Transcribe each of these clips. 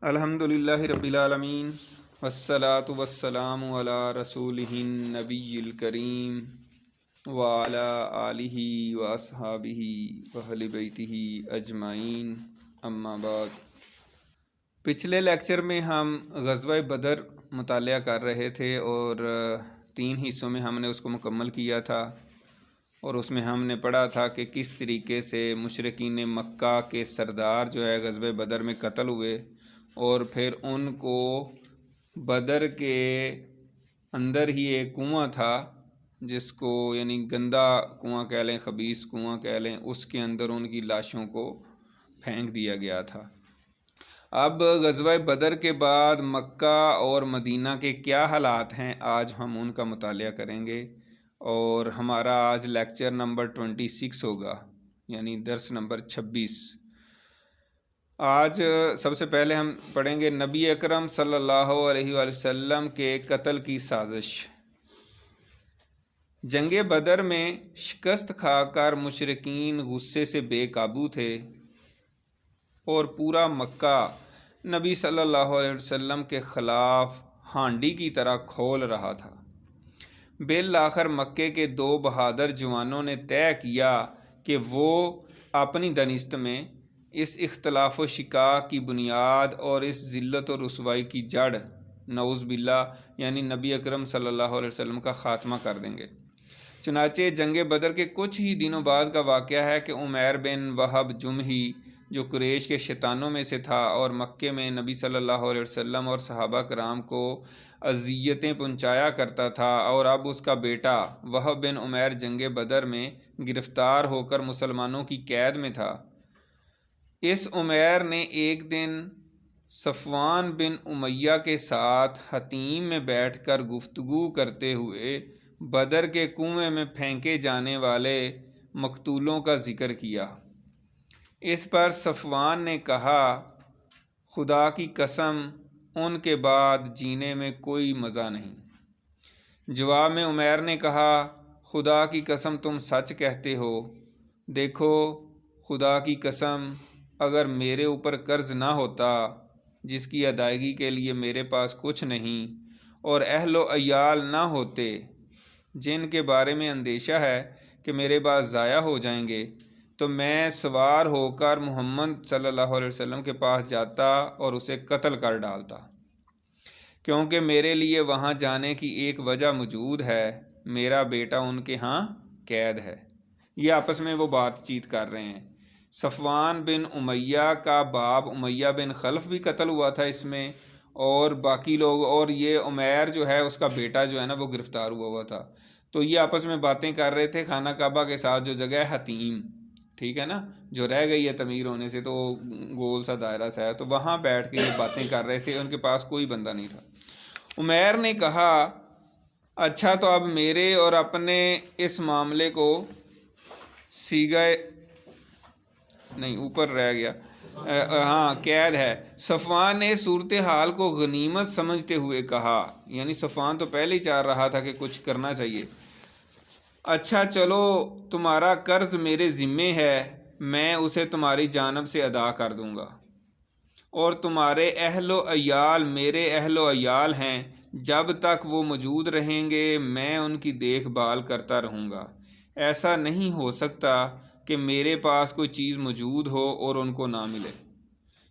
الحمد للہ رب العالمین والصلاة والسلام علی رسولہ النبی الکریم وعلی آلہ واصحابہ واہل بیتہ اجمعین، اما بعد۔ پچھلے لیکچر میں ہم غزوہ بدر مطالعہ کر رہے تھے اور 3 حصوں میں ہم نے اس کو مکمل کیا تھا، اور اس میں ہم نے پڑھا تھا کہ کس طریقے سے مشرکین مکہ کے سردار جو ہے غزوہ بدر میں قتل ہوئے، اور پھر ان کو بدر کے اندر ہی ایک کنواں تھا جس کو یعنی گندا کنواں کہہ لیں، خبیث کنواں کہہ لیں، اس کے اندر ان کی لاشوں کو پھینک دیا گیا تھا۔ اب غزوہ بدر کے بعد مکہ اور مدینہ کے کیا حالات ہیں، آج ہم ان کا مطالعہ کریں گے، اور ہمارا آج لیکچر نمبر 26 ہوگا، یعنی درس نمبر 26۔ آج سب سے پہلے ہم پڑھیں گے نبی اکرم صلی اللہ علیہ وآلہ وسلم کے قتل کی سازش۔ جنگ بدر میں شکست کھا کر مشرکین غصے سے بے قابو تھے، اور پورا مکہ نبی صلی اللہ علیہ وسلم کے خلاف ہانڈی کی طرح کھول رہا تھا۔ بالآخر مکے کے 2 بہادر جوانوں نے طے کیا کہ وہ اپنی دانست میں اس اختلاف و شقاق کی بنیاد اور اس ذلت و رسوائی کی جڑ نعوذ باللہ یعنی نبی اکرم صلی اللہ علیہ وسلم کا خاتمہ کر دیں گے۔ چنانچہ جنگ بدر کے کچھ ہی دنوں بعد کا واقعہ ہے کہ عمیر بن وہب جمحی، جو قریش کے شیطانوں میں سے تھا اور مکے میں نبی صلی اللہ علیہ وسلم اور صحابہ کرام کو اذیتیں پہنچایا کرتا تھا، اور اب اس کا بیٹا وہب بن عمیر جنگ بدر میں گرفتار ہو کر مسلمانوں کی قید میں تھا۔ اس عمیر نے ایک دن صفوان بن امیہ کے ساتھ حطیم میں بیٹھ کر گفتگو کرتے ہوئے بدر کے کنویں میں پھینکے جانے والے مقتولوں کا ذکر کیا۔ اس پر صفوان نے کہا، خدا کی قسم ان کے بعد جینے میں کوئی مزہ نہیں۔ جواب میں عمیر نے کہا، خدا کی قسم تم سچ کہتے ہو۔ دیکھو، خدا کی قسم اگر میرے اوپر قرض نہ ہوتا جس کی ادائیگی کے لیے میرے پاس کچھ نہیں، اور اہل و عیال نہ ہوتے جن کے بارے میں اندیشہ ہے کہ میرے بعد ضائع ہو جائیں گے، تو میں سوار ہو کر محمد صلی اللہ علیہ وسلم کے پاس جاتا اور اسے قتل کر ڈالتا، کیونکہ میرے لیے وہاں جانے کی ایک وجہ موجود ہے، میرا بیٹا ان کے ہاں قید ہے۔ یہ آپس میں وہ بات چیت کر رہے ہیں۔ صفوان بن امیہ کا باپ امیہ بن خلف بھی قتل ہوا تھا اس میں، اور باقی لوگ، اور یہ عمیر جو ہے اس کا بیٹا جو ہے نا وہ گرفتار ہوا تھا۔ تو یہ آپس میں باتیں کر رہے تھے خانہ کعبہ کے ساتھ، جو جگہ ہے حطیم، ٹھیک ہے نا، جو رہ گئی ہے تعمیر ہونے سے، تو گول سا دائرہ سا ہے، تو وہاں بیٹھ کے یہ باتیں کر رہے تھے، ان کے پاس کوئی بندہ نہیں تھا۔ عمیر نے کہا، اچھا تو اب میرے اور اپنے اس معاملے کو سیگائے نہیں، اوپر رہ گیا، ہاں قید ہے۔ صفوان نے صورتحال کو غنیمت سمجھتے ہوئے کہا، یعنی صفوان تو پہلے ہی چاہ رہا تھا کہ کچھ کرنا چاہیے۔ اچھا چلو، تمہارا قرض میرے ذمے ہے، میں اسے تمہاری جانب سے ادا کر دوں گا، اور تمہارے اہل و عیال میرے اہل و عیال ہیں، جب تک وہ موجود رہیں گے میں ان کی دیکھ بھال کرتا رہوں گا۔ ایسا نہیں ہو سکتا کہ میرے پاس کوئی چیز موجود ہو اور ان کو نہ ملے۔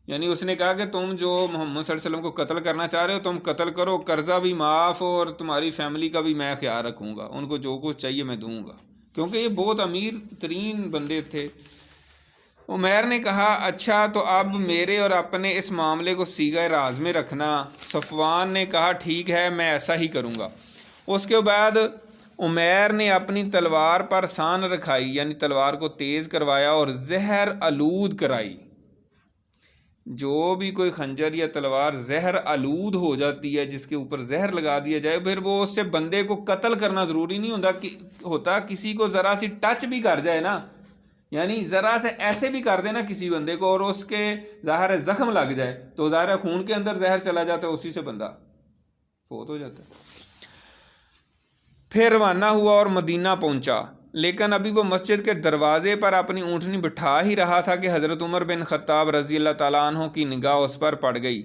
یعنی اس نے کہا کہ تم جو محمد صلی اللہ علیہ وسلم کو قتل کرنا چاہ رہے ہو، تم قتل کرو، قرضہ بھی معاف، اور تمہاری فیملی کا بھی میں خیال رکھوں گا، ان کو جو کچھ چاہیے میں دوں گا، کیونکہ یہ بہت امیر ترین بندے تھے۔ عمیر نے کہا، اچھا تو اب میرے اور اپنے اس معاملے کو صیغہ راز میں رکھنا۔ صفوان نے کہا، ٹھیک ہے، میں ایسا ہی کروں گا۔ اس کے بعد عمیر نے اپنی تلوار پر سان رکھائی، یعنی تلوار کو تیز کروایا اور زہر آلود کرائی۔ جو بھی کوئی خنجر یا تلوار زہر آلود ہو جاتی ہے، جس کے اوپر زہر لگا دیا جائے، پھر وہ اس سے بندے کو قتل کرنا ضروری نہیں ہوتا، کسی کو ذرا سی ٹچ بھی کر جائے نا، یعنی ذرا سے ایسے بھی کر دینا کسی بندے کو اور اس کے ظاہر زخم لگ جائے، تو ظاہر خون کے اندر زہر چلا جاتا ہے، اسی سے بندہ فوت ہو جاتا ہے۔ پھر روانہ ہوا اور مدینہ پہنچا۔ لیکن ابھی وہ مسجد کے دروازے پر اپنی اونٹنی بٹھا ہی رہا تھا کہ حضرت عمر بن خطاب رضی اللہ تعالیٰ عنہ کی نگاہ اس پر پڑ گئی۔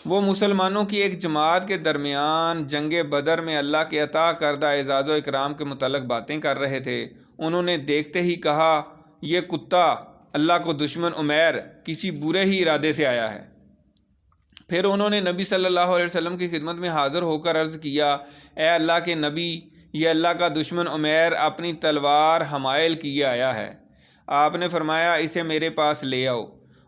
وہ مسلمانوں کی ایک جماعت کے درمیان جنگ بدر میں اللہ کے عطا کردہ اعزاز و اکرام کے متعلق باتیں کر رہے تھے۔ انہوں نے دیکھتے ہی کہا، یہ کتا اللہ کو دشمن عمیر کسی برے ہی ارادے سے آیا ہے۔ پھر انہوں نے نبی صلی اللہ علیہ وسلم کی خدمت میں حاضر ہو کر عرض کیا، اے اللہ کے نبی، یہ اللہ کا دشمن عمیر اپنی تلوار حمائل کیے آیا ہے۔ آپ نے فرمایا، اسے میرے پاس لے آؤ۔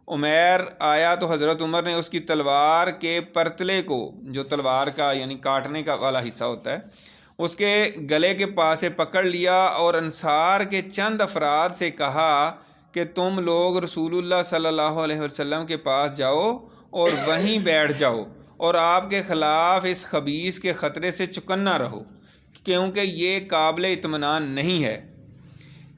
عمیر آیا تو حضرت عمر نے اس کی تلوار کے پرتلے کو، جو تلوار کا یعنی کاٹنے کا والا حصہ ہوتا ہے، اس کے گلے کے پاس سے پکڑ لیا اور انصار کے چند افراد سے کہا کہ تم لوگ رسول اللہ صلی اللہ علیہ وسلم کے پاس جاؤ اور وہیں بیٹھ جاؤ اور آپ کے خلاف اس خبیث کے خطرے سے چکنا رہو، کیونکہ یہ قابل اطمینان نہیں ہے۔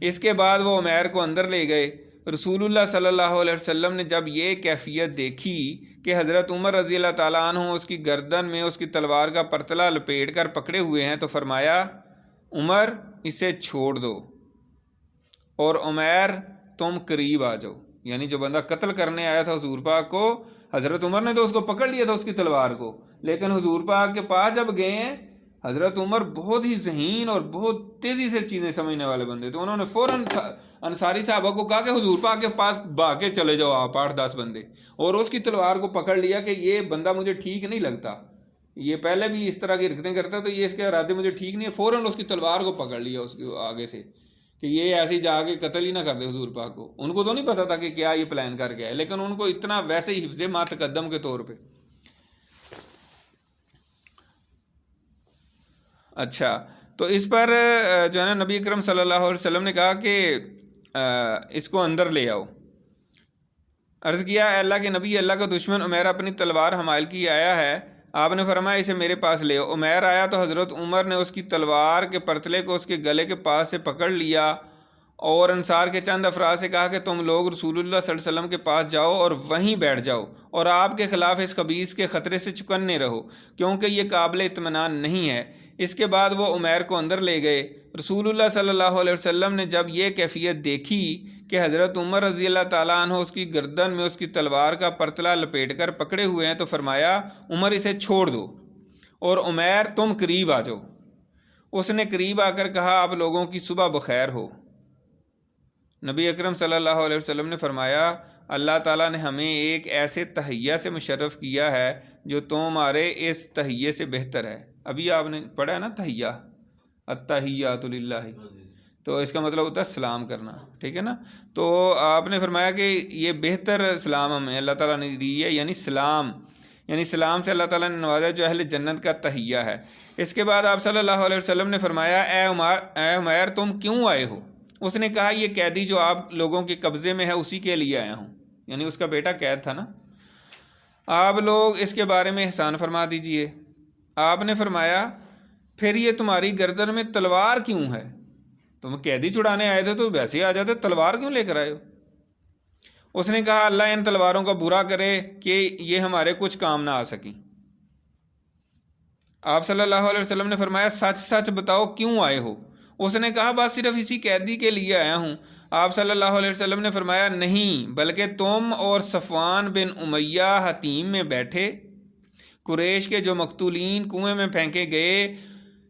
اس کے بعد وہ عمیر کو اندر لے گئے۔ رسول اللہ صلی اللہ علیہ وسلم نے جب یہ کیفیت دیکھی کہ حضرت عمر رضی اللہ تعالیٰ عنہ اس کی گردن میں اس کی تلوار کا پرتلا لپیٹ کر پکڑے ہوئے ہیں تو فرمایا، عمر اسے چھوڑ دو، اور عمیر تم قریب آ جاؤ۔ یعنی جو بندہ قتل کرنے آیا تھا حضور پاک کو، حضرت عمر نے تو اس کو پکڑ لیا تھا اس کی تلوار کو، لیکن حضور پاک کے پاس جب گئے ہیں، حضرت عمر بہت ہی ذہین اور بہت تیزی سے چیزیں سمجھنے والے بندے، تو انہوں نے فوراً انصاری صحابہ کو کہا کہ حضور پاک کے پاس بھاگ کے چلے جاؤ آپ 8-10 بندے، اور اس کی تلوار کو پکڑ لیا کہ یہ بندہ مجھے ٹھیک نہیں لگتا، یہ پہلے بھی اس طرح کی حرکتیں کرتا تو یہ اس کے ارادے مجھے ٹھیک نہیں ہے۔ فوراً اس کی تلوار کو پکڑ لیا اس کے آگے سے کہ یہ ایسی جا کے قتل ہی نہ کر دے حضور پاک کو۔ ان کو تو نہیں پتا تھا کہ کیا یہ پلان کر گیا ہے، لیکن ان کو اتنا ویسے ہی حفظ ما تقدم کے طور پہ۔ اچھا، تو اس پر جو ہے نا نبی اکرم صلی اللہ علیہ وسلم نے کہا کہ اس کو اندر لے آؤ۔ عرض کیا، اے اللہ کے نبی، اللہ کا دشمن عمیر اپنی تلوار حمائل کی آیا ہے۔ آپ نے فرمایا، اسے میرے پاس لے آؤ۔ عمیر آیا تو حضرت عمر نے اس کی تلوار کے پرتلے کو اس کے گلے کے پاس سے پکڑ لیا اور انصار کے چند افراد سے کہا کہ تم لوگ رسول اللہ صلی اللہ علیہ وسلم کے پاس جاؤ اور وہیں بیٹھ جاؤ اور آپ کے خلاف اس خبیث کے خطرے سے چکنے رہو، کیونکہ یہ قابل اطمینان نہیں ہے۔ اس کے بعد وہ عمیر کو اندر لے گئے۔ رسول اللہ صلی اللہ علیہ وسلم نے جب یہ کیفیت دیکھی کہ حضرت عمر رضی اللہ تعالیٰ عنہ اس کی گردن میں اس کی تلوار کا پرتلا لپیٹ کر پکڑے ہوئے ہیں تو فرمایا، عمر اسے چھوڑ دو، اور عمیر تم قریب آ جاؤ۔ اس نے قریب آ کر کہا، آپ لوگوں کی صبح بخیر ہو۔ نبی اکرم صلی اللہ علیہ وسلم نے فرمایا، اللہ تعالیٰ نے ہمیں ایک ایسے تحیہ سے مشرف کیا ہے جو تمہارے اس تحیے سے بہتر ہے۔ ابھی آپ نے پڑھا ہے نا تحیہ، التحیات للہ، تو اس کا مطلب ہوتا ہے سلام کرنا، ٹھیک ہے نا؟ تو آپ نے فرمایا کہ یہ بہتر سلام ہمیں اللہ تعالیٰ نے دی ہے، یعنی سلام، یعنی سلام سے اللہ تعالیٰ نے نوازا جو اہل جنت کا تحیہ ہے۔ اس کے بعد آپ صلی اللہ علیہ وسلم نے فرمایا، اے عمیر تم کیوں آئے ہو؟ اس نے کہا، یہ قیدی جو آپ لوگوں کے قبضے میں ہے اسی کے لیے آیا ہوں، یعنی اس کا بیٹا قید تھا نا، آپ لوگ اس کے بارے میں احسان فرما دیجئے۔ آپ نے فرمایا، پھر یہ تمہاری گردن میں تلوار کیوں ہے؟ تم قیدی چھڑانے آئے تھے تو ویسے ہی آ جاتے، تلوار کیوں لے کر آئے ہو؟ اس نے کہا، اللہ ان تلواروں کا برا کرے کہ یہ ہمارے کچھ کام نہ آ سکیں۔ آپ صلی اللہ علیہ وسلم نے فرمایا، سچ سچ بتاؤ کیوں آئے ہو؟ اس نے کہا، بس صرف اسی قیدی کے لیے آیا ہوں۔ آپ صلی اللہ علیہ وسلم نے فرمایا، نہیں، بلکہ تم اور صفوان بن امیہ حتیم میں بیٹھے قریش کے جو مقتولین کنویں میں پھینکے گئے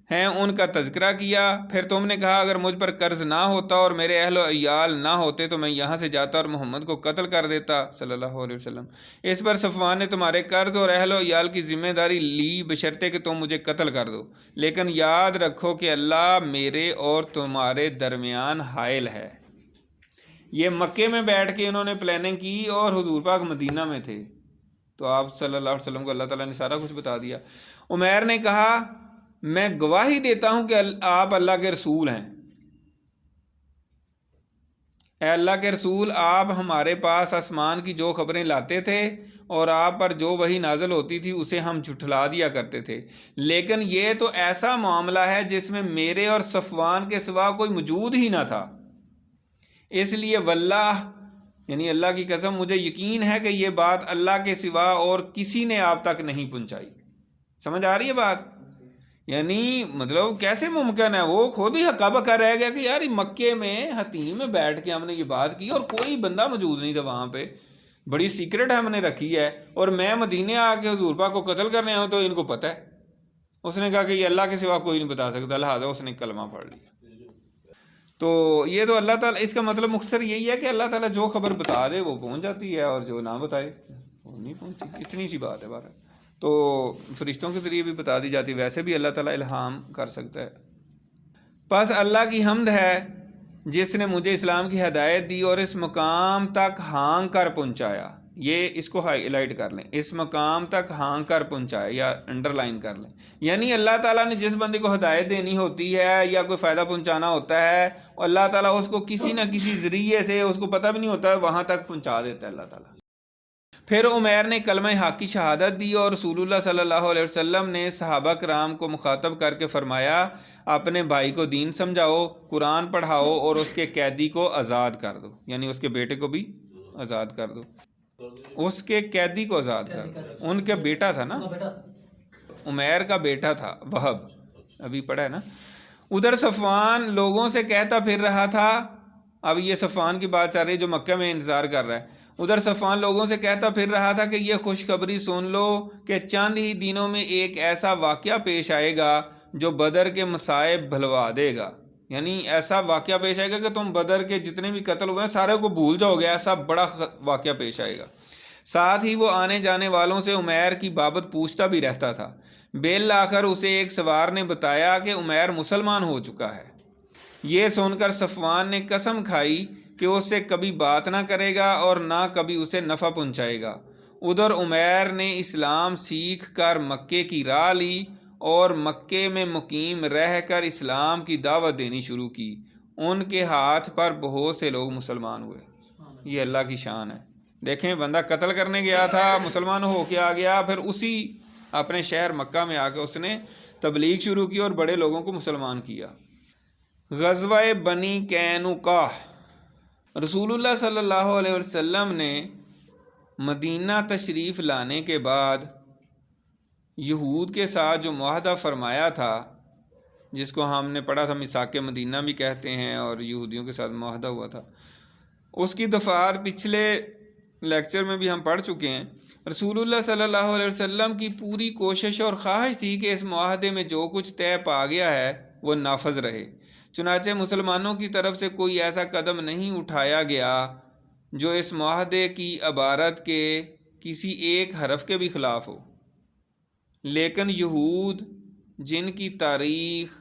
ہیں ان کا تذکرہ کیا۔ پھر تم نے کہا، اگر مجھ پر قرض نہ ہوتا اور میرے اہل و عیال نہ ہوتے تو میں یہاں سے جاتا اور محمد کو قتل کر دیتا صلی اللہ علیہ وسلم۔ اس پر صفوان نے تمہارے قرض اور اہل و عیال کی ذمہ داری لی بشرطے کہ تم مجھے قتل کر دو، لیکن یاد رکھو کہ اللہ میرے اور تمہارے درمیان حائل ہے۔ یہ مکے میں بیٹھ کے انہوں نے پلاننگ کی اور حضور پاک مدینہ میں تھے، تو آپ صلی اللہ علیہ وسلم کو اللہ تعالیٰ نے سارا کچھ بتا دیا۔ عمیر نے کہا، میں گواہی دیتا ہوں کہ آپ اللہ کے رسول ہیں۔ اے اللہ کے رسول، آپ ہمارے پاس آسمان کی جو خبریں لاتے تھے اور آپ پر جو وحی نازل ہوتی تھی اسے ہم جھٹلا دیا کرتے تھے، لیکن یہ تو ایسا معاملہ ہے جس میں میرے اور صفوان کے سوا کوئی موجود ہی نہ تھا، اس لیے واللہ، یعنی اللہ کی قسم، مجھے یقین ہے کہ یہ بات اللہ کے سوا اور کسی نے آپ تک نہیں پہنچائی۔ سمجھ آ رہی ہے بات؟ یعنی مطلب کیسے ممکن ہے؟ وہ خود ہی ہکا بکا رہ گیا کہ یار مکے میں حتیم میں بیٹھ کے ہم نے یہ بات کی اور کوئی بندہ موجود نہیں تھا وہاں پہ، بڑی سیکرٹ ہم نے رکھی ہے، اور میں مدینے آ کے حضور پاک کو قتل کرنے آؤں تو ان کو پتہ ہے۔ اس نے کہا کہ یہ اللہ کے سوا کوئی نہیں بتا سکتا، لہٰذا اس نے کلمہ پڑھ لیا۔ تو یہ تو اللہ تعالیٰ، اس کا مطلب مختصر یہی ہے کہ اللہ تعالیٰ جو خبر بتا دے وہ پہنچ جاتی ہے، اور جو نہ بتائے وہ نہیں پہنچی، اتنی سی بات ہے بہرحال۔ تو فرشتوں کے ذریعے بھی بتا دی جاتی، ویسے بھی اللہ تعالیٰ الہام کر سکتا ہے۔ پس اللہ کی حمد ہے جس نے مجھے اسلام کی ہدایت دی اور اس مقام تک ہانگ کر پہنچایا۔ یہ اس کو ہائی لائٹ کر لیں، اس مقام تک ہانگ کر پہنچایا، یا انڈر لائن کر لیں۔ یعنی اللہ تعالیٰ نے جس بندے کو ہدایت دینی ہوتی ہے یا کوئی فائدہ پہنچانا ہوتا ہے، اللہ تعالیٰ اس کو کسی نہ کسی ذریعے سے، اس کو پتہ بھی نہیں ہوتا ہے، وہاں تک پہنچا دیتا ہے اللہ تعالیٰ۔ پھر عمیر نے کلمہ حق کی شہادت دی، اور رسول اللہ صلی اللہ علیہ وسلم نے صحابہ کرام کو مخاطب کر کے فرمایا، اپنے بھائی کو دین سمجھاؤ، قرآن پڑھاؤ، اور اس کے قیدی کو آزاد کر دو، یعنی اس کے بیٹے کو بھی آزاد کر دو، اس کے قیدی کو آزاد کر دو۔ ان کا بیٹا تھا نا، عمیر کا بیٹا تھا وہب، ابھی پڑھا ہے نا۔ ادھر صفوان لوگوں سے کہتا پھر رہا تھا، اب یہ صفوان کی بات چل رہی ہے جو مکہ میں انتظار کر رہا ہے۔ ادھر صفوان لوگوں سے کہتا پھر رہا تھا کہ یہ خوشخبری سن لو کہ چند ہی دنوں میں ایک ایسا واقعہ پیش آئے گا جو بدر کے مصائب بھلوا دے گا، یعنی ایسا واقعہ پیش آئے گا کہ تم بدر کے جتنے بھی قتل ہوئے ہیں سارے کو بھول جاؤ گے، ایسا بڑا واقعہ پیش آئے گا۔ ساتھ ہی وہ آنے جانے والوں سے عمیر کی بابت پوچھتا بھی رہتا تھا۔ بالآخر اسے ایک سوار نے بتایا کہ عمیر مسلمان ہو چکا ہے۔ یہ سن کر صفوان نے قسم کھائی کہ اس سے کبھی بات نہ کرے گا اور نہ کبھی اسے نفع پہنچائے گا۔ ادھر عمیر نے اسلام سیکھ کر مکے کی راہ لی اور مکے میں مقیم رہ کر اسلام کی دعوت دینی شروع کی۔ ان کے ہاتھ پر بہت سے لوگ مسلمان ہوئے۔ یہ اللہ کی شان ہے۔ دیکھیں، بندہ قتل کرنے گیا تھا، مسلمان ہو کے آ گیا، پھر اسی اپنے شہر مکہ میں آ کے اس نے تبلیغ شروع کی اور بڑے لوگوں کو مسلمان کیا۔ غزوہ بنی قینقاع۔ رسول اللہ صلی اللہ علیہ وسلم نے مدینہ تشریف لانے کے بعد یہود کے ساتھ جو معاہدہ فرمایا تھا، جس کو ہم نے پڑھا تھا میثاق مدینہ بھی کہتے ہیں، اور یہودیوں کے ساتھ معاہدہ ہوا تھا، اس کی دفعات پچھلے لیکچر میں بھی ہم پڑھ چکے ہیں۔ رسول اللہ صلی اللہ علیہ وسلم کی پوری کوشش اور خواہش تھی کہ اس معاہدے میں جو کچھ طے پا گیا ہے وہ نافذ رہے۔ چنانچہ مسلمانوں کی طرف سے کوئی ایسا قدم نہیں اٹھایا گیا جو اس معاہدے کی عبارت کے کسی ایک حرف کے بھی خلاف ہو، لیکن یہود، جن کی تاریخ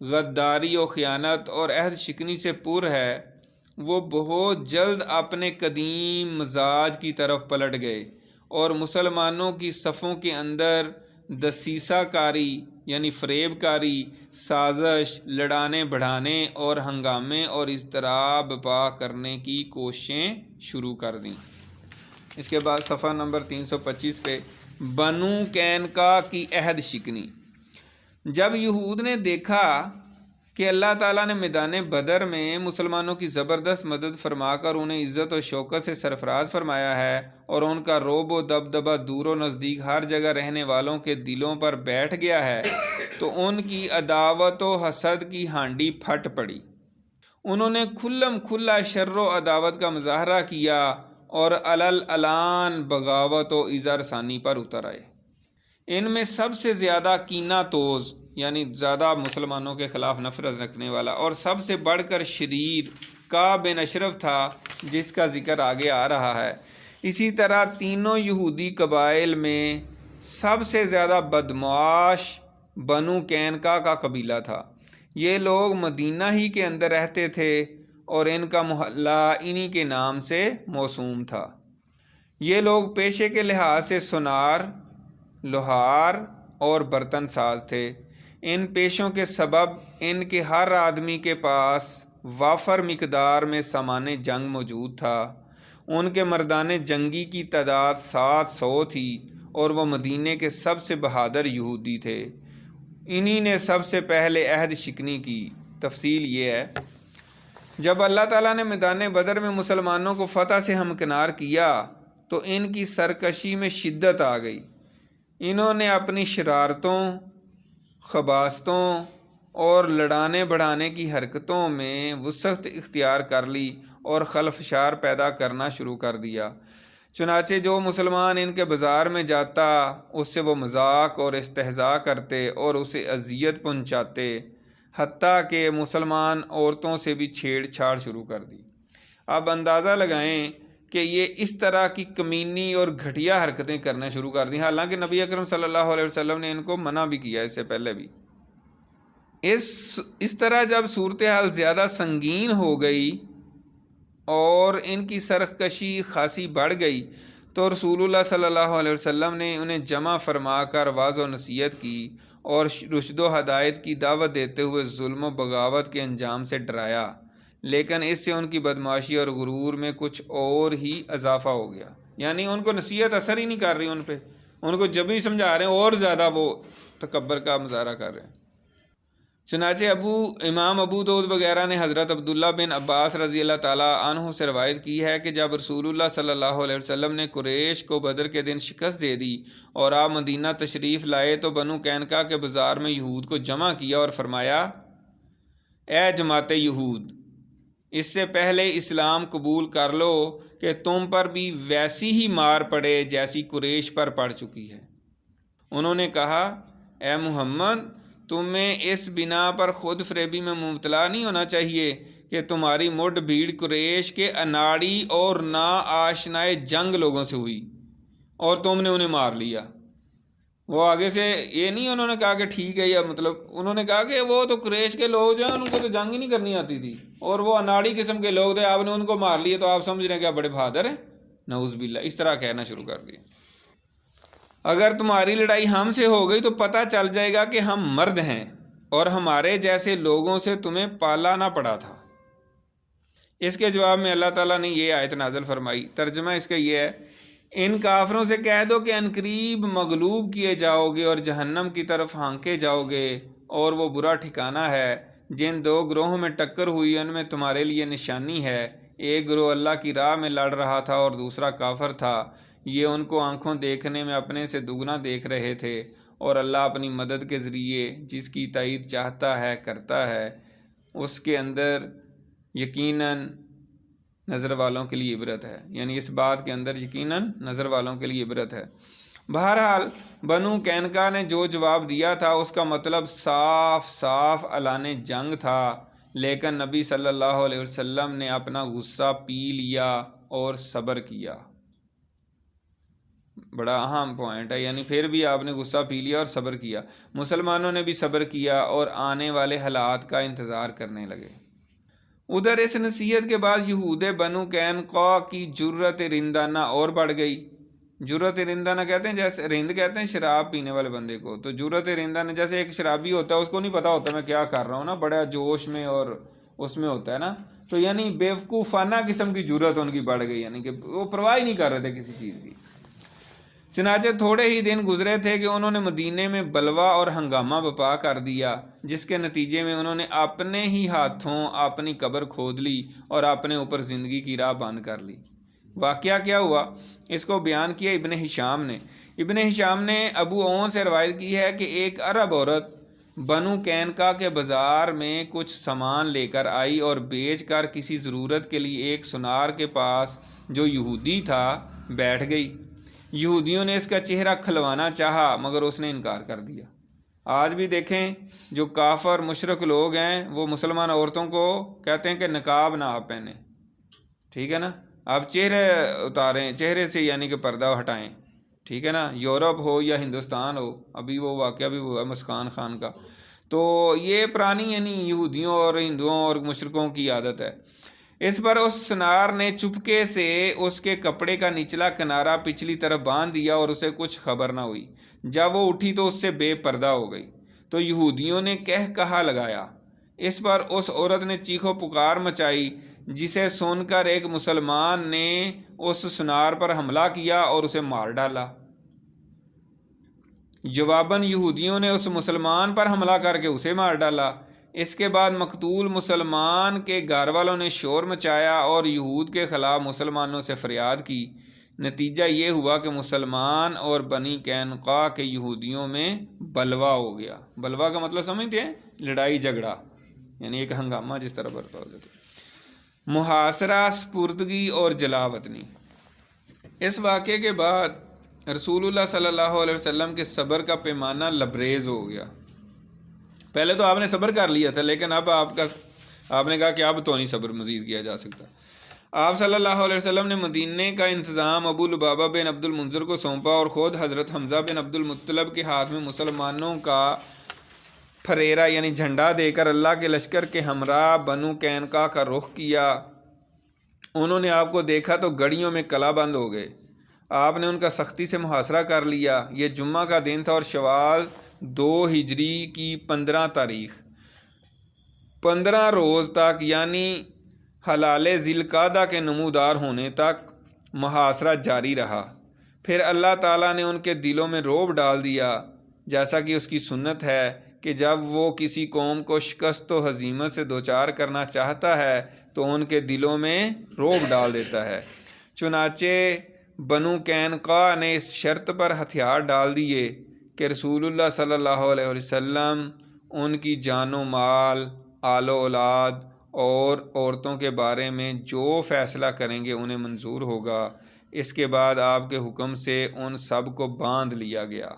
غداری و خیانت اور عہد شکنی سے پر ہے، وہ بہت جلد اپنے قدیم مزاج کی طرف پلٹ گئے اور مسلمانوں کی صفوں کے اندر دسیسہ کاری یعنی فریب کاری، سازش، لڑانے بڑھانے اور ہنگامے اور اضطراب برپا کرنے کی کوششیں شروع کر دیں۔ اس کے بعد صفحہ نمبر 325 پہ بنو قینقاع کی عہد شکنی۔ جب یہود نے دیکھا کہ اللہ تعالیٰ نے میدان بدر میں مسلمانوں کی زبردست مدد فرما کر انہیں عزت و شوکت سے سرفراز فرمایا ہے اور ان کا رعب و دبدبہ دور و نزدیک ہر جگہ رہنے والوں کے دلوں پر بیٹھ گیا ہے، تو ان کی عداوت و حسد کی ہانڈی پھٹ پڑی۔ انہوں نے کھلم کھلا شر و عداوت کا مظاہرہ کیا اور علل علان بغاوت و اظہار ثانی پر اتر آئے۔ ان میں سب سے زیادہ کینہ توز یعنی زیادہ مسلمانوں کے خلاف نفرت رکھنے والا اور سب سے بڑھ کر شریر کعب بن اشرف تھا، جس کا ذکر آگے آ رہا ہے۔ اسی طرح تینوں یہودی قبائل میں سب سے زیادہ بدمعاش بنو قینقاع کا قبیلہ تھا۔ یہ لوگ مدینہ ہی کے اندر رہتے تھے اور ان کا محلہ انہی کے نام سے موسوم تھا۔ یہ لوگ پیشے کے لحاظ سے سونار، لوہار اور برتن ساز تھے۔ ان پیشوں کے سبب ان کے ہر آدمی کے پاس وافر مقدار میں سامان جنگ موجود تھا۔ ان کے مردان جنگی کی تعداد 700 تھی اور وہ مدینے کے سب سے بہادر یہودی تھے۔ انہی نے سب سے پہلے عہد شکنی کی۔ تفصیل یہ ہے، جب اللہ تعالیٰ نے میدان بدر میں مسلمانوں کو فتح سے ہمکنار کیا تو ان کی سرکشی میں شدت آ گئی۔ انہوں نے اپنی شرارتوں خباستوں اور لڑانے بڑھانے کی حرکتوں میں وسعت اختیار کر لی اور خلفشار پیدا کرنا شروع کر دیا۔ چنانچہ جو مسلمان ان کے بازار میں جاتا اس سے وہ مذاق اور استہزاء کرتے اور اسے اذیت پہنچاتے، حتیٰ کہ مسلمان عورتوں سے بھی چھیڑ چھاڑ شروع کر دی۔ اب اندازہ لگائیں کہ یہ اس طرح کی کمینی اور گھٹیا حرکتیں کرنا شروع کر دیں، حالانکہ نبی اکرم صلی اللہ علیہ وسلم نے ان کو منع بھی کیا اس سے پہلے بھی۔ اس طرح جب صورتحال زیادہ سنگین ہو گئی اور ان کی سرکشی خاصی بڑھ گئی تو رسول اللہ صلی اللہ علیہ وسلم نے انہیں جمع فرما کر واضح و نصیحت کی اور رشد و ہدایت کی دعوت دیتے ہوئے ظلم و بغاوت کے انجام سے ڈرایا، لیکن اس سے ان کی بدمعاشی اور غرور میں کچھ اور ہی اضافہ ہو گیا۔ یعنی ان کو نصیحت اثر ہی نہیں کر رہی ان پہ، ان کو جب ہی سمجھا رہے ہیں اور زیادہ وہ تکبر کا مظاہرہ کر رہے ہیں۔ چنانچہ امام ابو داؤد وغیرہ نے حضرت عبداللہ بن عباس رضی اللہ تعالیٰ عنہ سے روایت کی ہے کہ جب رسول اللہ صلی اللہ علیہ وسلم نے قریش کو بدر کے دن شکست دے دی اور آپ مدینہ تشریف لائے تو بنو قینقاع کے بازار میں یہود کو جمع کیا اور فرمایا، اے جماعت یہود، اس سے پہلے اسلام قبول کر لو کہ تم پر بھی ویسی ہی مار پڑے جیسی قریش پر پڑ چکی ہے۔ انہوں نے کہا، اے محمد، تمہیں اس بنا پر خود فریبی میں مبتلا نہیں ہونا چاہیے کہ تمہاری مڈ بھیڑ قریش کے اناڑی اور نا آشنائے جنگ لوگوں سے ہوئی اور تم نے انہیں مار لیا۔ وہ آگے سے یہ نہیں انہوں نے کہا کہ ٹھیک ہے، یا مطلب انہوں نے کہا کہ وہ تو قریش کے لوگ جو ہیں ان کو تو جنگ ہی نہیں کرنی آتی تھی اور وہ اناڑی قسم کے لوگ تھے، آپ نے ان کو مار لیے تو آپ سمجھ رہے ہیں کہ آپ بڑے بہادر ہیں۔ نعوذ باللہ، اس طرح کہنا شروع کر دیا۔ اگر تمہاری لڑائی ہم سے ہو گئی تو پتہ چل جائے گا کہ ہم مرد ہیں اور ہمارے جیسے لوگوں سے تمہیں پالا نہ پڑا تھا۔ اس کے جواب میں اللہ تعالیٰ نے یہ آیت نازل فرمائی۔ ترجمہ اس کا یہ ہے، ان کافروں سے کہہ دو کہ عنقریب مغلوب کیے جاؤ گے اور جہنم کی طرف ہانکے جاؤ گے، اور وہ برا ٹھکانہ ہے۔ جن دو گروہوں میں ٹکر ہوئی ان میں تمہارے لیے نشانی ہے، ایک گروہ اللہ کی راہ میں لڑ رہا تھا اور دوسرا کافر تھا۔ یہ ان کو آنکھوں دیکھنے میں اپنے سے دگنا دیکھ رہے تھے، اور اللہ اپنی مدد کے ذریعے جس کی تائید چاہتا ہے کرتا ہے۔ اس کے اندر یقیناً نظر والوں کے لیے عبرت ہے، یعنی اس بات کے اندر یقیناً نظر والوں کے لیے عبرت ہے۔ بہرحال بنو قینقاع نے جو جواب دیا تھا اس کا مطلب صاف صاف اعلان جنگ تھا، لیکن نبی صلی اللہ علیہ وسلم نے اپنا غصہ پی لیا اور صبر کیا۔ بڑا اہم پوائنٹ ہے، یعنی پھر بھی آپ نے غصہ پی لیا اور صبر کیا۔ مسلمانوں نے بھی صبر کیا اور آنے والے حالات کا انتظار کرنے لگے۔ ادھر اس نصیحت کے بعد یہود بنو قینقاع کی جرأت رندانہ اور بڑھ گئی۔ جرأت رندانہ کہتے ہیں، جیسے رند کہتے ہیں شراب پینے والے بندے کو، تو جرأت رندانہ جیسے ایک شرابی ہوتا ہے اس کو نہیں پتا ہوتا میں کیا کر رہا ہوں نا، بڑا جوش میں اور اس میں ہوتا ہے نا، تو یعنی بیوقوفانہ قسم کی جرأت ان کی بڑھ گئی، یعنی کہ وہ پرواہ ہی نہیں کر رہے تھے کسی چیز کی۔ چنانچہ تھوڑے ہی دن گزرے تھے کہ انہوں نے مدینے میں بلوا اور ہنگامہ برپا کر دیا، جس کے نتیجے میں انہوں نے اپنے ہی ہاتھوں اپنی قبر کھود لی اور اپنے اوپر زندگی کی راہ بند کر لی۔ واقعہ کیا ہوا، اس کو بیان کیا ابن ہشام نے۔ ابن ہشام نے ابو عون سے روایت کی ہے کہ ایک عرب عورت بنو قینقاع کے بازار میں کچھ سامان لے کر آئی اور بیچ کر کسی ضرورت کے لیے ایک سنار کے پاس جو یہودی تھا بیٹھ گئی۔ یہودیوں نے اس کا چہرہ کھلوانا چاہا مگر اس نے انکار کر دیا۔ آج بھی دیکھیں جو کافر مشرک لوگ ہیں وہ مسلمان عورتوں کو کہتے ہیں کہ نقاب نہ آپ پہنیں، ٹھیک ہے نا، آپ چہرے اتاریں، چہرے سے یعنی کہ پردہ ہٹائیں، ٹھیک ہے نا، یورپ ہو یا ہندوستان ہو، ابھی وہ واقعہ بھی ہوا مسکان خان کا۔ تو یہ پرانی یعنی یہودیوں اور ہندوؤں اور مشرکوں کی عادت ہے۔ اس پر اس سنار نے چپکے سے اس کے کپڑے کا نچلا کنارہ پچھلی طرف باندھ دیا اور اسے کچھ خبر نہ ہوئی۔ جب وہ اٹھی تو اس سے بے پردہ ہو گئی، تو یہودیوں نے کہا لگایا۔ اس پر اس عورت نے چیخ و پکار مچائی، جسے سن کر ایک مسلمان نے اس سنار پر حملہ کیا اور اسے مار ڈالا۔ جواباً یہودیوں نے اس مسلمان پر حملہ کر کے اسے مار ڈالا۔ اس کے بعد مقتول مسلمان کے گھر والوں نے شور مچایا اور یہود کے خلاف مسلمانوں سے فریاد کی۔ نتیجہ یہ ہوا کہ مسلمان اور بنی قینقاع کے یہودیوں میں بلوا ہو گیا۔ بلوا کا مطلب سمجھتے ہیں؟ لڑائی جھگڑا، یعنی ایک ہنگامہ جس طرح برپا ہو جاتا ہے۔ محاصرہ، سپردگی اور جلا وطنی۔ اس واقعے کے بعد رسول اللہ صلی اللہ علیہ وسلم کے صبر کا پیمانہ لبریز ہو گیا۔ پہلے تو آپ نے صبر کر لیا تھا، لیکن اب آپ نے کہا کہ اب تو نہیں صبر مزید کیا جا سکتا۔ آپ صلی اللہ علیہ وسلم نے مدینے کا انتظام ابو لبابہ بن عبد المنذر کو سونپا اور خود حضرت حمزہ بن عبد المطلب کے ہاتھ میں مسلمانوں کا پھریرا یعنی جھنڈا دے کر اللہ کے لشکر کے ہمراہ بنو قینقاع کا رخ کیا۔ انہوں نے آپ کو دیکھا تو گڑیوں میں کلا بند ہو گئے۔ آپ نے ان کا سختی سے محاصرہ کر لیا۔ یہ جمعہ کا دن تھا اور شوال 2 ہجری کی 15 تاریخ، 15 روز تک یعنی ہلال ذی القعدہ کے نمودار ہونے تک محاصرہ جاری رہا۔ پھر اللہ تعالیٰ نے ان کے دلوں میں رعب ڈال دیا، جیسا کہ اس کی سنت ہے کہ جب وہ کسی قوم کو شکست و ہزیمت سے دوچار کرنا چاہتا ہے تو ان کے دلوں میں رعب ڈال دیتا ہے۔ چنانچہ بنو قینقاع نے اس شرط پر ہتھیار ڈال دیے کہ رسول اللہ صلی اللہ علیہ وسلم ان کی جان و مال، آل و اولاد اور عورتوں کے بارے میں جو فیصلہ کریں گے انہیں منظور ہوگا۔ اس کے بعد آپ کے حکم سے ان سب کو باندھ لیا گیا۔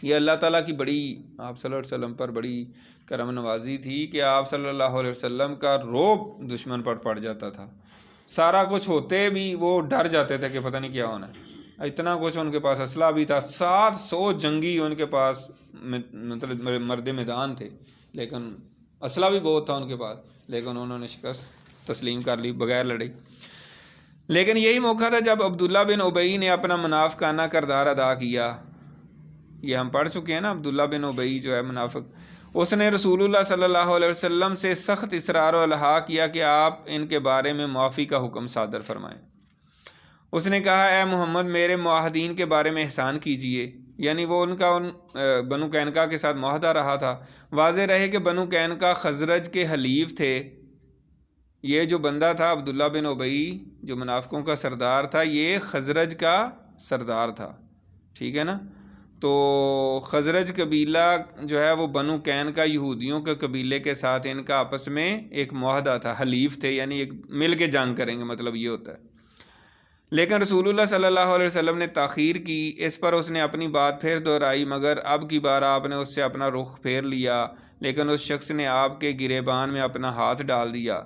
یہ اللہ تعالیٰ کی بڑی آپ صلی اللہ علیہ وسلم پر بڑی کرم نوازی تھی کہ آپ صلی اللہ علیہ وسلم کا رعب دشمن پر پڑ جاتا تھا۔ سارا کچھ ہوتے بھی وہ ڈر جاتے تھے کہ پتہ نہیں کیا ہونا ہے۔ اتنا کچھ ان کے پاس اسلحہ بھی تھا، 700 جنگی ان کے پاس مطلب مرد میدان تھے، لیکن اسلحہ بھی بہت تھا ان کے پاس، لیکن انہوں نے شکست تسلیم کر لی بغیر لڑے۔ لیکن یہی موقع تھا جب عبداللہ بن ابی نے اپنا منافقانہ کردار ادا کیا۔ یہ ہم پڑھ چکے ہیں نا، عبداللہ بن ابی جو ہے منافق، اس نے رسول اللہ صلی اللہ علیہ وسلم سے سخت اصرار و الحاح کیا کہ آپ ان کے بارے میں معافی کا حکم صادر فرمائیں۔ اس نے کہا، اے محمد، میرے معاہدین کے بارے میں احسان کیجئے، یعنی وہ ان کا بنو قینقاع کے ساتھ معاہدہ رہا تھا۔ واضح رہے کہ بنو قینقاع خزرج کے حلیف تھے۔ یہ جو بندہ تھا عبداللہ بن ابی جو منافقوں کا سردار تھا، یہ خزرج کا سردار تھا، ٹھیک ہے نا۔ تو خزرج قبیلہ جو ہے وہ بنو قینقاع یہودیوں کے قبیلے کے ساتھ ان کا آپس میں ایک معاہدہ تھا، حلیف تھے، یعنی ایک مل کے جنگ کریں گے، مطلب یہ ہوتا ہے۔ لیکن رسول اللہ صلی اللہ علیہ وسلم نے تاخیر کی۔ اس پر اس نے اپنی بات پھر دہرائی، مگر اب کی بار آپ نے اس سے اپنا رخ پھیر لیا، لیکن اس شخص نے آپ کے گریبان میں اپنا ہاتھ ڈال دیا۔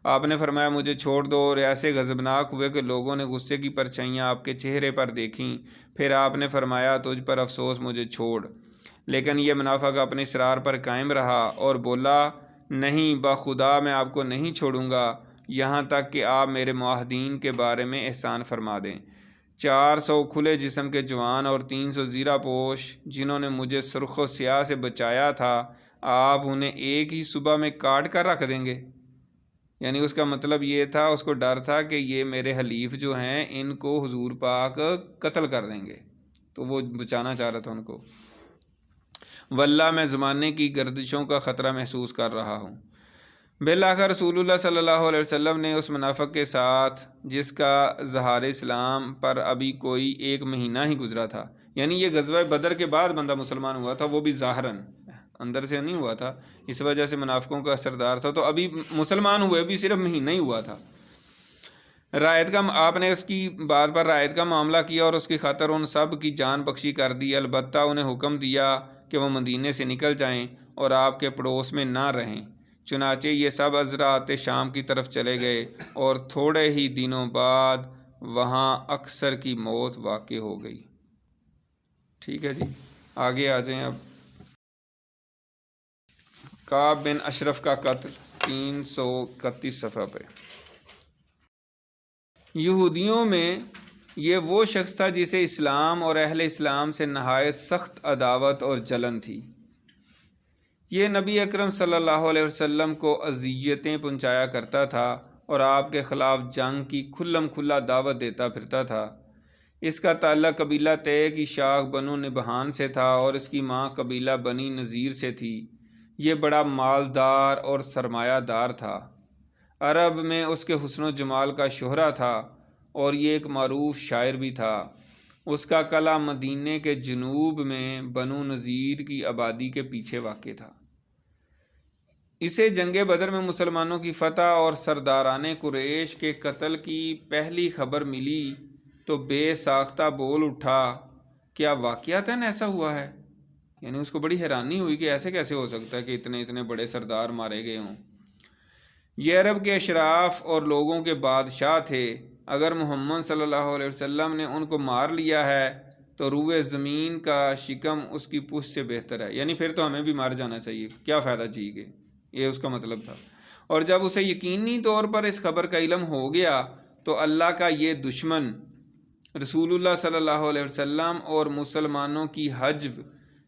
آپ نے فرمایا، مجھے چھوڑ دو، اور ایسے غضبناک ہوئے کہ لوگوں نے غصے کی پرچھائیاں آپ کے چہرے پر دیکھیں۔ پھر آپ نے فرمایا، تجھ پر افسوس، مجھے چھوڑ۔ لیکن یہ منافق اپنے اصرار پر قائم رہا اور بولا، نہیں، بخدا میں آپ کو نہیں چھوڑوں گا یہاں تک کہ آپ میرے معاہدین کے بارے میں احسان فرما دیں۔ 400 کھلے جسم کے جوان اور 300 زیرہ پوش جنہوں نے مجھے سرخ و سیاہ سے بچایا تھا، آپ انہیں ایک ہی صبح میں کاٹ کر رکھ دیں گے؟ یعنی اس کا مطلب یہ تھا، اس کو ڈر تھا کہ یہ میرے حلیف جو ہیں ان کو حضور پاک قتل کر دیں گے، تو وہ بچانا چاہ رہا تھا ان کو۔ واللہ میں زمانے کی گردشوں کا خطرہ محسوس کر رہا ہوں۔ بالآخر رسول اللہ صلی اللہ علیہ وسلم نے اس منافق کے ساتھ جس کا ظہار اسلام پر ابھی کوئی 1 مہینہ ہی گزرا تھا، یعنی یہ غزوہ بدر کے بعد بندہ مسلمان ہوا تھا، وہ بھی ظاہراً، اندر سے نہیں ہوا تھا، اس وجہ سے منافقوں کا اثردار تھا، تو ابھی مسلمان ہوئے بھی صرف مہینہ ہی ہوا تھا۔ رعایت کا آپ نے اس کی بات پر رعایت کا معاملہ کیا اور اس کی خاطر ان سب کی جان بخشی کر دی، البتہ انہیں حکم دیا کہ وہ مدینے سے نکل جائیں اور آپ کے پڑوس میں نہ رہیں۔ چنانچہ یہ سب حضرات شام کی طرف چلے گئے اور تھوڑے ہی دنوں بعد وہاں اکثر کی موت واقع ہو گئی۔ ٹھیک ہے جی، آگے آ جائیں اب۔ کعب بن اشرف کا قتل 331 صفحہ پہ۔ یہودیوں میں یہ وہ شخص تھا جسے اسلام اور اہل اسلام سے نہایت سخت عداوت اور جلن تھی۔ یہ نبی اکرم صلی اللہ علیہ وسلم کو اذیتیں پہنچایا کرتا تھا اور آپ کے خلاف جنگ کی کھلم کھلا دعوت دیتا پھرتا تھا۔ اس کا تعلق قبیلہ طے کی شاخ بنو نبہان سے تھا اور اس کی ماں قبیلہ بنی نذیر سے تھی۔ یہ بڑا مالدار اور سرمایہ دار تھا۔ عرب میں اس کے حسن و جمال کا شہرہ تھا اور یہ ایک معروف شاعر بھی تھا۔ اس کا قلعہ مدینے کے جنوب میں بنو نذیر کی آبادی کے پیچھے واقع تھا۔ اسے جنگ بدر میں مسلمانوں کی فتح اور سرداران قریش کے قتل کی پہلی خبر ملی تو بے ساختہ بول اٹھا، کیا واقعتاً ایسا ہوا ہے؟ یعنی اس کو بڑی حیرانی ہوئی کہ ایسے کیسے ہو سکتا ہے کہ اتنے بڑے سردار مارے گئے ہوں۔ یہ عرب کے اشراف اور لوگوں کے بادشاہ تھے، اگر محمد صلی اللہ علیہ وسلم نے ان کو مار لیا ہے تو روئے زمین کا شکم اس کی پشت سے بہتر ہے، یعنی پھر تو ہمیں بھی مار جانا چاہیے، کیا فائدہ جی کے، یہ اس کا مطلب تھا۔ اور جب اسے یقینی طور پر اس خبر کا علم ہو گیا تو اللہ کا یہ دشمن رسول اللہ صلی اللہ علیہ وسلم اور مسلمانوں کی حجب،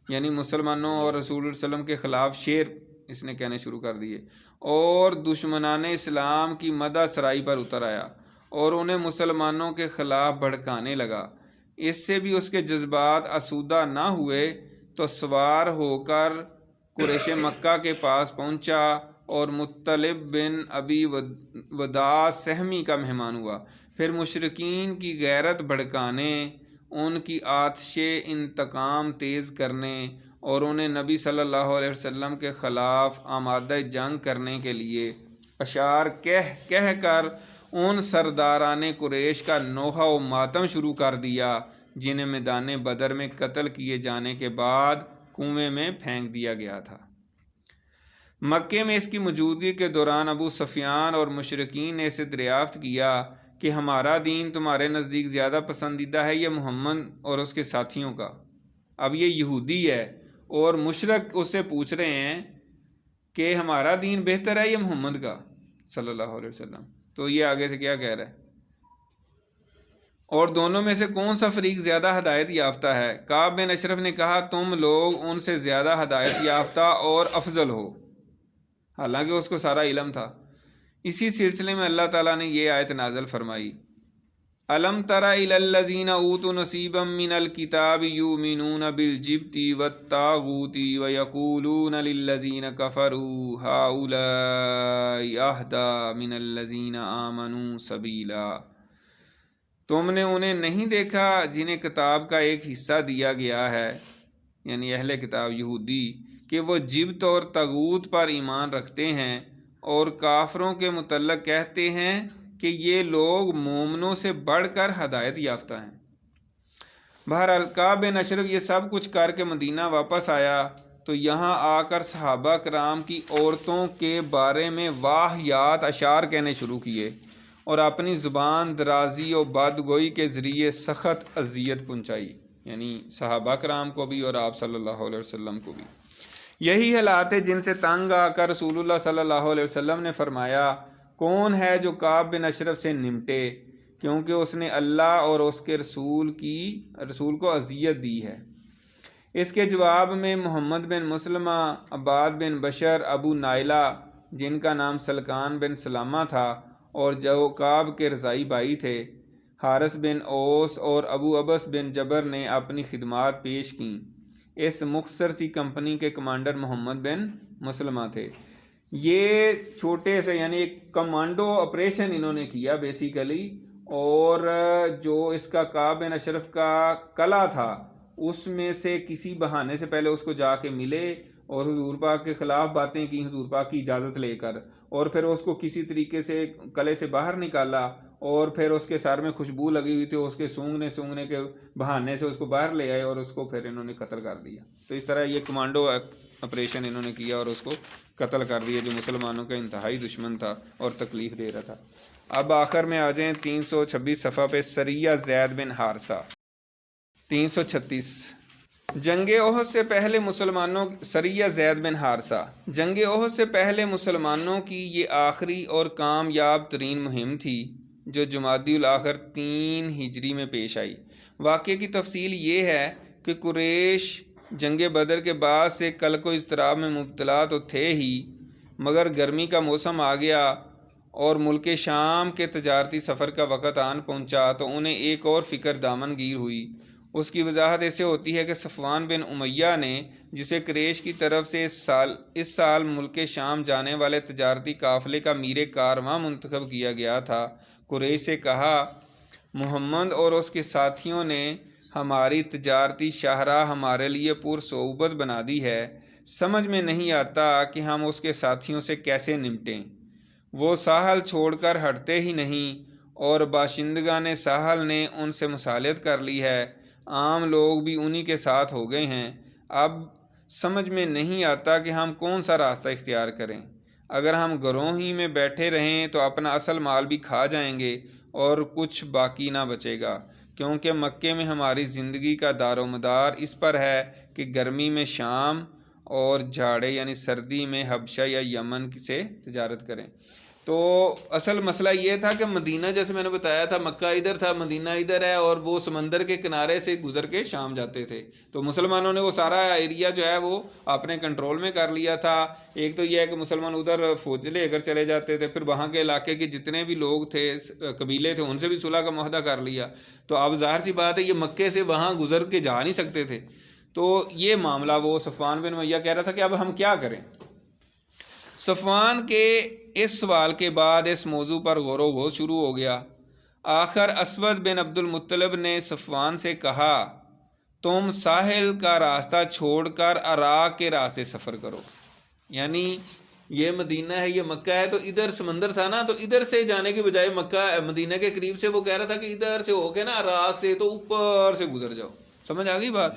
یعنی مسلمانوں اور رسول اللہ علیہ وسلم کے خلاف شعر اس نے کہنے شروع کر دیے، اور دشمنان اسلام کی مدح سرائی پر اتر آیا اور انہیں مسلمانوں کے خلاف بھڑکانے لگا۔ اس سے بھی اس کے جذبات آسودہ نہ ہوئے تو سوار ہو کر قریش مکہ کے پاس پہنچا اور مطلب بن ابی وداع سہمی کا مہمان ہوا۔ پھر مشرکین کی غیرت بھڑکانے، ان کی آتش انتقام تیز کرنے اور انہیں نبی صلی اللہ علیہ وسلم کے خلاف آمادہ جنگ کرنے کے لیے اشعار کہہ کر ان سرداران قریش کا نوحہ و ماتم شروع کر دیا جنہیں میدان بدر میں قتل کیے جانے کے بعد کنویں میں پھینک دیا گیا تھا۔ مکے میں اس کی موجودگی کے دوران ابو سفیان اور مشرکین نے اسے دریافت کیا کہ ہمارا دین تمہارے نزدیک زیادہ پسندیدہ ہے یا محمد اور اس کے ساتھیوں کا؟ اب یہ یہودی ہے اور مشرک اس سے پوچھ رہے ہیں کہ ہمارا دین بہتر ہے یا محمد کا صلی اللہ علیہ وسلم، تو یہ آگے سے کیا کہہ رہا ہے؟ اور دونوں میں سے کون سا فریق زیادہ ہدایت یافتہ ہے؟ کعب بن اشرف نے کہا تم لوگ ان سے زیادہ ہدایت یافتہ اور افضل ہو، حالانکہ اس کو سارا علم تھا۔ اسی سلسلے میں اللہ تعالیٰ نے یہ آیت نازل فرمائی، الم تر الی الذین اوتوا نصیبا من الکتاب یؤمنون بالجبت والطاغوت ویقولون للذین کفروا ہؤلاء اہدی من الذین آمنوا سبیلا۔ تم نے انہیں نہیں دیکھا جنہیں کتاب کا ایک حصہ دیا گیا ہے، یعنی اہل کتاب یہودی، کہ وہ جبت اور طاغوت پر ایمان رکھتے ہیں اور کافروں کے متعلق کہتے ہیں کہ یہ لوگ مومنوں سے بڑھ کر ہدایت یافتہ ہیں۔ بہرحال کعب بن اشرف یہ سب کچھ کر کے مدینہ واپس آیا تو یہاں آ کر صحابہ کرام کی عورتوں کے بارے میں واہیات اشعار کہنے شروع کیے اور اپنی زبان درازی و بدگوئی کے ذریعے سخت اذیت پہنچائی، یعنی صحابہ کرام کو بھی اور آپ صلی اللہ علیہ وسلم کو بھی۔ یہی حالات ہے جن سے تنگ آ کر رسول اللہ صلی اللہ علیہ وسلم نے فرمایا، کون ہے جو کعب بن اشرف سے نمٹے، کیونکہ اس نے اللہ اور اس کے رسول کو اذیت دی ہے۔ اس کے جواب میں محمد بن مسلمہ، عباد بن بشر، ابو نائلہ جن کا نام سلکان بن سلامہ تھا اور جو کعب کے رضائی بھائی تھے، حارث بن اوس اور ابو عبس بن جبر نے اپنی خدمات پیش کیں۔ اس مختصر سی کمپنی کے کمانڈر محمد بن مسلمہ تھے۔ یہ چھوٹے سے یعنی ایک کمانڈو آپریشن انہوں نے کیا بیسیکلی، اور جو اس کا کعب بن اشرف کا قلعہ تھا اس میں سے کسی بہانے سے پہلے اس کو جا کے ملے اور حضور پاک کے خلاف باتیں کی حضور پاک کی اجازت لے کر، اور پھر اس کو کسی طریقے سے قلعے سے باہر نکالا اور پھر اس کے سر میں خوشبو لگی ہوئی تھی، اس کے سونگنے کے بہانے سے اس کو باہر لے آئے اور اس کو پھر انہوں نے قتل کر دیا۔ تو اس طرح یہ کمانڈو آپریشن انہوں نے کیا اور اس کو قتل کر دیا، جو مسلمانوں کا انتہائی دشمن تھا اور تکلیف دے رہا تھا۔ اب آخر میں آ جائیں 326 صفحہ پہ، سریہ زید بن حارثہ۔ 336 جنگ احد سے پہلے مسلمانوں، سریہ زید بن حارثہ، جنگ احد سے پہلے مسلمانوں کی یہ آخری اور کامیاب ترین مہم تھی جو جمادی الاخر 3 ہجری میں پیش آئی۔ واقعے کی تفصیل یہ ہے کہ قریش جنگ بدر کے بعد سے قلق و اضطراب میں مبتلا تو تھے ہی، مگر گرمی کا موسم آ گیا اور ملک شام کے تجارتی سفر کا وقت آن پہنچا تو انہیں ایک اور فکر دامن گیر ہوئی۔ اس کی وضاحت ایسے ہوتی ہے کہ صفوان بن امیہ نے، جسے قریش کی طرف سے اس سال ملک شام جانے والے تجارتی قافلے کا میر کارواں منتخب کیا گیا تھا، قریش سے کہا محمد اور اس کے ساتھیوں نے ہماری تجارتی شاہراہ ہمارے لیے پرصعوبت بنا دی ہے، سمجھ میں نہیں آتا کہ ہم اس کے ساتھیوں سے کیسے نمٹیں۔ وہ ساحل چھوڑ کر ہٹتے ہی نہیں اور باشندگان ساحل نے ان سے مصالحت کر لی ہے، عام لوگ بھی انہی کے ساتھ ہو گئے ہیں۔ اب سمجھ میں نہیں آتا کہ ہم کون سا راستہ اختیار کریں۔ اگر ہم گروہ ہی میں بیٹھے رہیں تو اپنا اصل مال بھی کھا جائیں گے اور کچھ باقی نہ بچے گا، کیونکہ مکے میں ہماری زندگی کا دار و مدار اس پر ہے کہ گرمی میں شام اور جھاڑے یعنی سردی میں حبشہ یا یمن سے تجارت کریں۔ تو اصل مسئلہ یہ تھا کہ مدینہ، جیسے میں نے بتایا تھا، مکہ ادھر تھا، مدینہ ادھر ہے، اور وہ سمندر کے کنارے سے گزر کے شام جاتے تھے۔ تو مسلمانوں نے وہ سارا ایریا جو ہے وہ اپنے کنٹرول میں کر لیا تھا۔ ایک تو یہ ہے کہ مسلمان ادھر فوج لے کر چلے جاتے تھے، پھر وہاں کے علاقے کے جتنے بھی لوگ تھے، قبیلے تھے، ان سے بھی صلح کا معاہدہ کر لیا۔ تو اب ظاہر سی بات ہے یہ مکے سے وہاں گزر کے جا نہیں سکتے تھے۔ تو یہ معاملہ وہ صفوان بن امیہ کہہ رہا تھا کہ اب ہم کیا کریں۔ صفوان کے اس سوال کے بعد اس موضوع پر غور و خوض شروع ہو گیا۔ آخر اسود بن عبد المطلب نے صفوان سے کہا، تم ساحل کا راستہ چھوڑ کر عراق کے راستے سفر کرو۔ یعنی یہ مدینہ ہے، یہ مکہ ہے، تو ادھر سمندر تھا نا، تو ادھر سے جانے کے بجائے مکہ مدینہ کے قریب سے وہ کہہ رہا تھا کہ ادھر سے ہو کے نا عراق سے تو اوپر سے گزر جاؤ۔ سمجھ آ گئی بات؟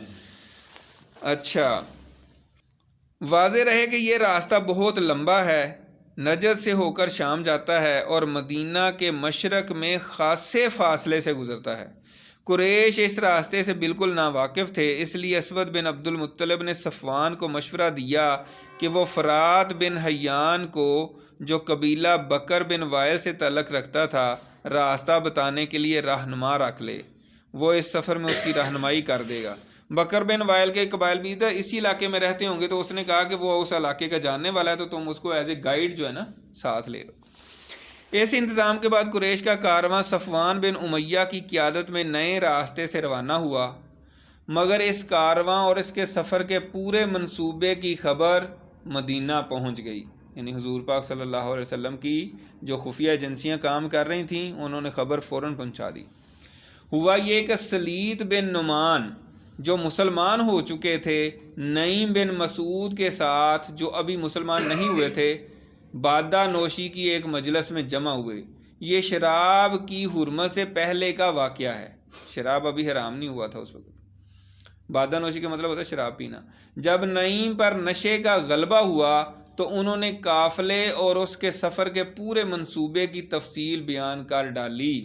اچھا، واضح رہے کہ یہ راستہ بہت لمبا ہے، نجد سے ہو کر شام جاتا ہے اور مدینہ کے مشرق میں خاصے فاصلے سے گزرتا ہے۔ قریش اس راستے سے بالکل ناواقف تھے، اس لیے اسود بن عبد المطلب نے صفوان کو مشورہ دیا کہ وہ فرات بن حیان کو، جو قبیلہ بکر بن وائل سے تعلق رکھتا تھا، راستہ بتانے کے لیے رہنما رکھ لے۔ وہ اس سفر میں اس کی رہنمائی کر دے گا۔ بکر بن وائل کے قبائل بھی ادھر اسی علاقے میں رہتے ہوں گے، تو اس نے کہا کہ وہ اس علاقے کا جاننے والا ہے، تو تم اس کو ایز اے گائیڈ جو ہے نا ساتھ لے لو۔ اس انتظام کے بعد قریش کا کارواں صفوان بن امیہ کی قیادت میں نئے راستے سے روانہ ہوا، مگر اس کارواں اور اس کے سفر کے پورے منصوبے کی خبر مدینہ پہنچ گئی۔ یعنی حضور پاک صلی اللہ علیہ وسلم کی جو خفیہ ایجنسیاں کام کر رہی تھیں، انہوں نے خبر فوراً پہنچا دی۔ ہوا یہ کہ سلید بن نعمان جو مسلمان ہو چکے تھے، نعیم بن مسعود کے ساتھ جو ابھی مسلمان نہیں ہوئے تھے، بادہ نوشی کی ایک مجلس میں جمع ہوئے۔ یہ شراب کی حرمت سے پہلے کا واقعہ ہے، شراب ابھی حرام نہیں ہوا تھا اس وقت۔ بادہ نوشی کا مطلب ہوتا ہے شراب پینا۔ جب نعیم پر نشے کا غلبہ ہوا تو انہوں نے قافلے اور اس کے سفر کے پورے منصوبے کی تفصیل بیان کر ڈالی۔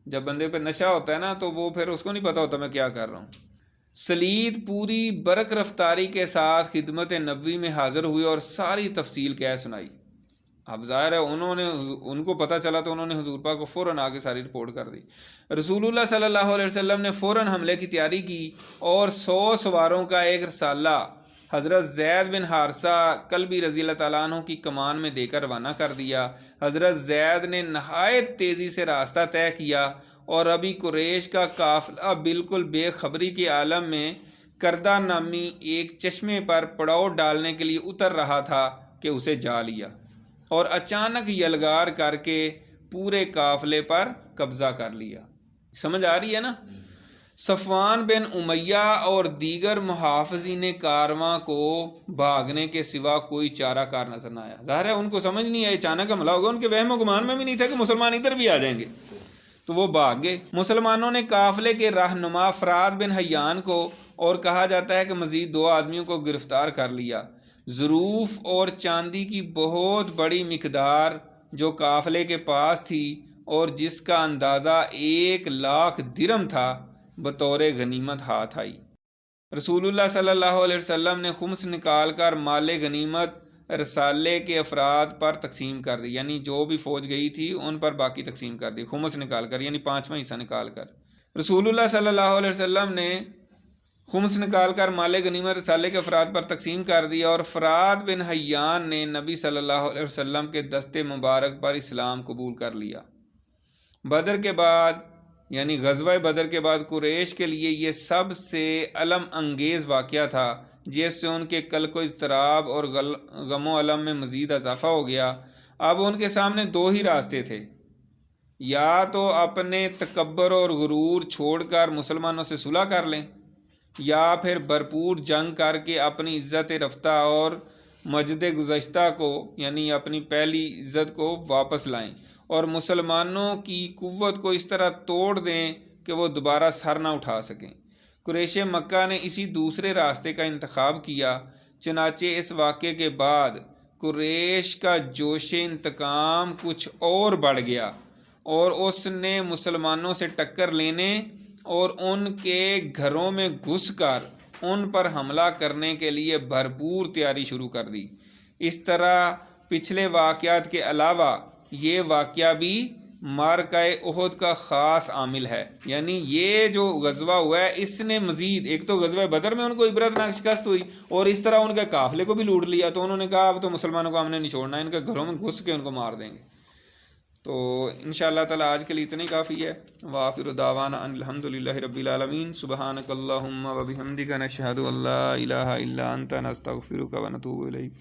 جب بندے پہ نشہ ہوتا ہے نا تو وہ پھر اس کو نہیں پتہ ہوتا میں کیا کر رہا ہوں۔ سلید پوری برق رفتاری کے ساتھ خدمت نبوی میں حاضر ہوئے اور ساری تفصیل کہہ سنائی۔ اب ظاہر ہے ان کو پتہ چلا تو انہوں نے حضور پاک کو فوراً آگے ساری رپورٹ کر دی۔ رسول اللہ صلی اللہ علیہ وسلم نے فوراً حملے کی تیاری کی اور 100 سواروں کا ایک رسالہ حضرت زید بن حارثہ کلبی رضی اللہ تعالیٰ عنہ کی کمان میں دے کر روانہ کر دیا۔ حضرت زید نے نہایت تیزی سے راستہ طے کیا اور ابھی قریش کا قافلہ بالکل بے خبری کے عالم میں کردہ نامی ایک چشمے پر پڑاؤ ڈالنے کے لیے اتر رہا تھا کہ اسے جا لیا اور اچانک یلغار کر کے پورے قافلے پر قبضہ کر لیا۔ سمجھ آ رہی ہے نا؟ صفوان بن امیہ اور دیگر محافظین کارواں کو بھاگنے کے سوا کوئی چارہ کار نظر نہ آیا۔ ظاہر ہے ان کو سمجھ نہیں آئی، اچانک حملہ ہوگا، ان کے وہم و گمان میں بھی نہیں تھا کہ مسلمان ادھر بھی آ جائیں گے، تو وہ بھاگ گئے۔ مسلمانوں نے قافلے کے رہنما فرات بن حیان کو، اور کہا جاتا ہے کہ مزید 2 آدمیوں کو گرفتار کر لیا۔ ظروف اور چاندی کی بہت بڑی مقدار جو قافلے کے پاس تھی اور جس کا اندازہ 1,00,000 درہم تھا، بطور غنیمت ہاتھ آئی۔ رسول اللہ صلی اللہ علیہ وسلم نے خمس نکال کر مال غنیمت رسالے کے افراد پر تقسیم کر دی، یعنی جو بھی فوج گئی تھی ان پر باقی تقسیم کر دی، خمس نکال کر، یعنی 5واں حصہ نکال کر۔ رسول اللہ صلی اللہ علیہ وسلم نے خمس نکال کر مال غنیمت رسالے کے افراد پر تقسیم کر دیا، اور فرات بن حیان نے نبی صلی اللہ علیہ وسلم کے دست مبارک پر اسلام قبول کر لیا۔ بدر کے بعد، یعنی غزوہ بدر کے بعد، قریش کے لیے یہ سب سے الم انگیز واقعہ تھا، جس سے ان کے قلق و اضطراب اور غم و الم میں مزید اضافہ ہو گیا۔ اب ان کے سامنے 2 ہی راستے تھے، یا تو اپنے تکبر اور غرور چھوڑ کر مسلمانوں سے صلح کر لیں، یا پھر بھرپور جنگ کر کے اپنی عزت رفتہ اور مجد گزشتہ کو یعنی اپنی پہلی عزت کو واپس لائیں اور مسلمانوں کی قوت کو اس طرح توڑ دیں کہ وہ دوبارہ سر نہ اٹھا سکیں۔ قریش مکہ نے اسی دوسرے راستے کا انتخاب کیا، چنانچہ اس واقعے کے بعد قریش کا جوش انتقام کچھ اور بڑھ گیا اور اس نے مسلمانوں سے ٹکر لینے اور ان کے گھروں میں گھس کر ان پر حملہ کرنے کے لیے بھرپور تیاری شروع کر دی۔ اس طرح پچھلے واقعات کے علاوہ یہ واقعہ بھی معرکہ احد کا خاص عامل ہے، یعنی یہ جو غزوہ ہوا ہے اس نے مزید، ایک تو غزوہ بدر میں ان کو عبرتناک شکست ہوئی اور اس طرح ان کے قافلے کو بھی لوٹ لیا، تو انہوں نے کہا اب تو مسلمانوں کو ہم نے نہیں چھوڑنا، ان کے گھروں میں گھس کے ان کو مار دیں گے۔ تو انشاءاللہ تعالی آج کے لیے اتنی کافی ہے۔ وآخر دعوانا ان الحمدللہ رب العالمین، سبحانک اللہم و بحمدک، نشہد ان لا الہ الا انت، نستغفرک و نتوب الیک۔